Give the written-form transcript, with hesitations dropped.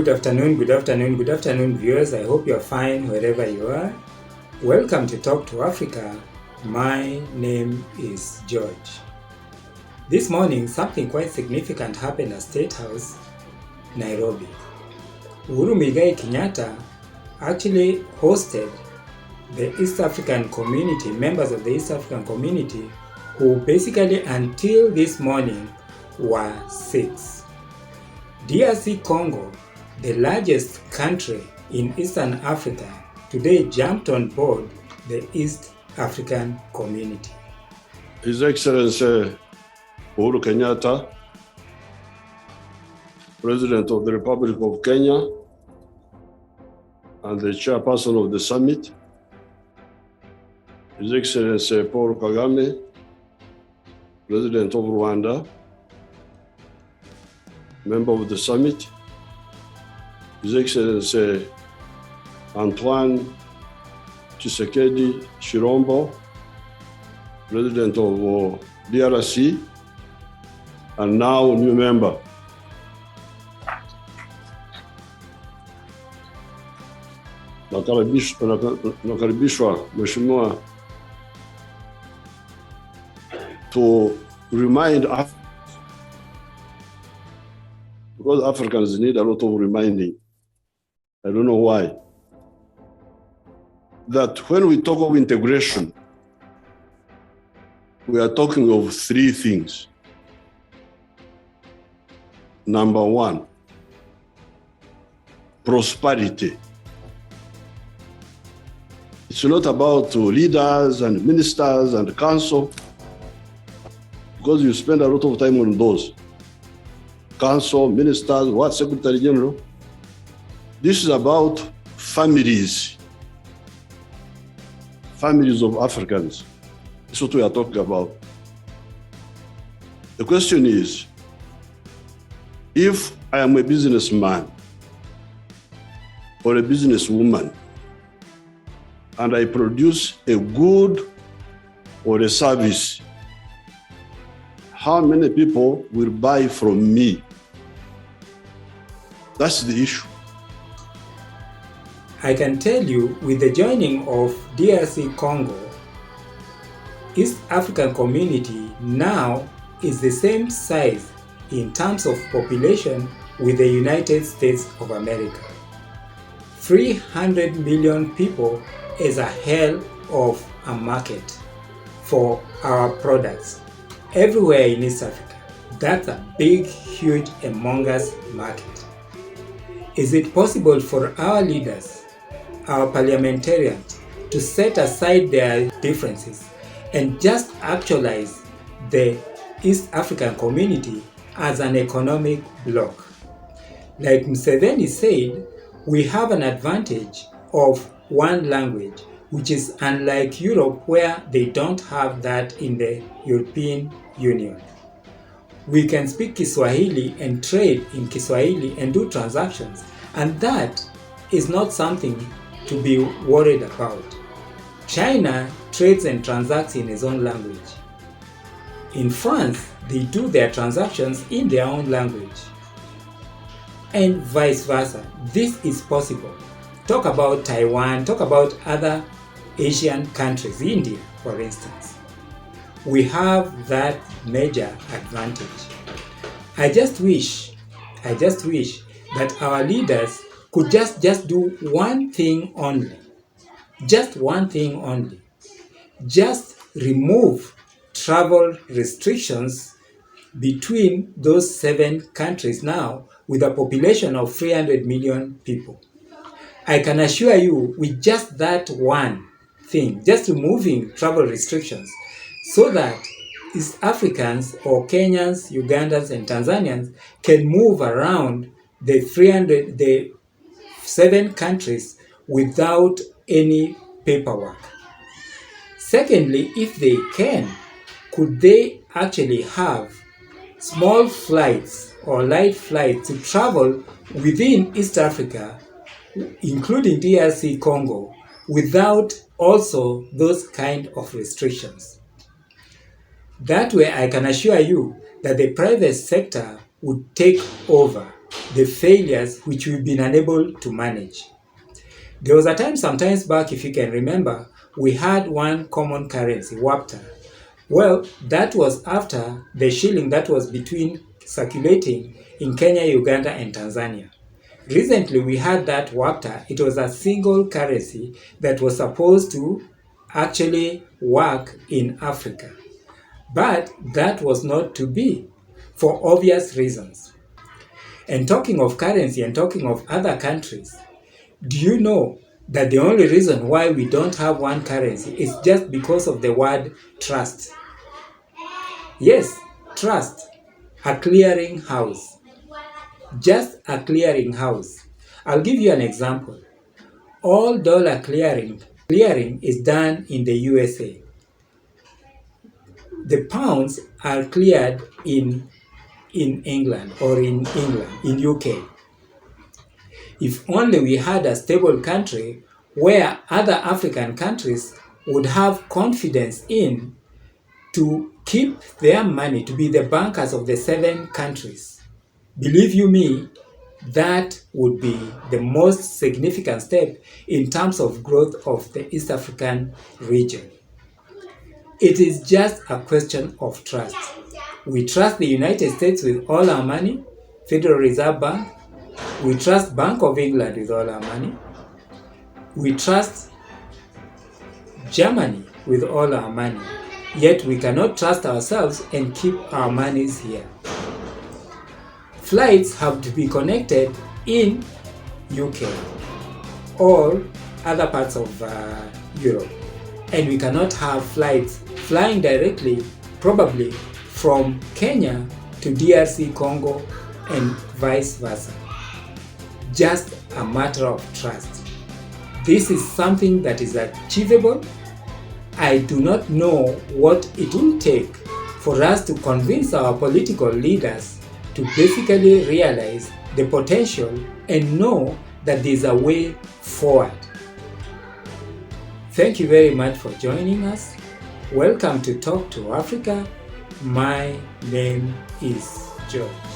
Good afternoon, viewers. I hope you're fine wherever you are. Welcome to Talk to Africa. My name is George. This morning, something quite significant happened at State House, Nairobi. Uhuru Muigai Kenyatta actually hosted the East African community, members of the East African community, who basically until this morning were 6. DRC Congo, the largest country in Eastern Africa, today jumped on board the East African community. His Excellency Uhuru Kenyatta, President of the Republic of Kenya and the chairperson of the summit, His Excellency Paul Kagame, President of Rwanda, member of the summit, His Excellency Antoine Tshisekedi Chirombo, President of DRC, and now new member. Nakaribishwa Mheshimiwa to remind us, because Africans need a lot of reminding. I don't know why. That when we talk of integration, we are talking of 3 things. Number 1, prosperity. It's not about leaders and ministers and council, because you spend a lot of time on those. Council, ministers, what, Secretary General. This is about families of Africans. That's what we are talking about. The question is, if I am a businessman or a businesswoman and I produce a good or a service, how many people will buy from me? That's the issue. I can tell you, with the joining of DRC Congo, East African community now is the same size in terms of population with the United States of America. 300 million people is a hell of a market for our products everywhere in East Africa. That's a big, huge, humongous market. Is it possible for our leaders, our parliamentarians, to set aside their differences and just actualize the East African community as an economic bloc? Like Museveni said, we have an advantage of one language, which is unlike Europe, where they don't have that in the European Union. We can speak Kiswahili and trade in Kiswahili and do transactions, and that is not something to be worried about. China trades and transacts in its own language. In France, they do their transactions in their own language. And vice versa. This is possible. Talk about Taiwan, talk about other Asian countries, India, for instance. We have that major advantage. I just wish that our leaders could just do one thing only. Just one thing only. Just remove travel restrictions between those 7 countries now with a population of 300 million people. I can assure you, with just that one thing, just removing travel restrictions, so that East Africans or Kenyans, Ugandans, and Tanzanians can move around the 7 countries without any paperwork. Secondly, if they can, could they actually have small flights or light flights to travel within East Africa, including DRC Congo, without also those kind of restrictions? That way, I can assure you that the private sector would take over the failures which we've been unable to manage. There was a time sometimes back, if you can remember, we had one common currency, WAPTA. Well, that was after the shilling that was circulating in Kenya, Uganda, and Tanzania. Recently, we had that WAPTA. It was a single currency that was supposed to actually work in Africa. But that was not to be, for obvious reasons. And talking of currency and talking of other countries, do you know that the only reason why we don't have one currency is just because of the word trust? Yes, trust. A clearing house. Just a clearing house. I'll give you an example. All dollar clearing is done in the USA. The pounds are cleared in England or in UK. If only we had a stable country where other African countries would have confidence in to keep their money, to be the bankers of the 7 countries. Believe you me, that would be the most significant step in terms of growth of the East African region. It is just a question of trust. We trust the United States with all our money, Federal Reserve Bank. We trust Bank of England with all our money. We trust Germany with all our money. Yet we cannot trust ourselves and keep our monies here. Flights have to be connected in UK or other parts of Europe. And we cannot have flights flying directly, probably from Kenya to DRC, Congo, and vice versa. Just a matter of trust. This is something that is achievable. I do not know what it will take for us to convince our political leaders to basically realize the potential and know that there's a way forward. Thank you very much for joining us. Welcome to Talk to Africa. My name is George.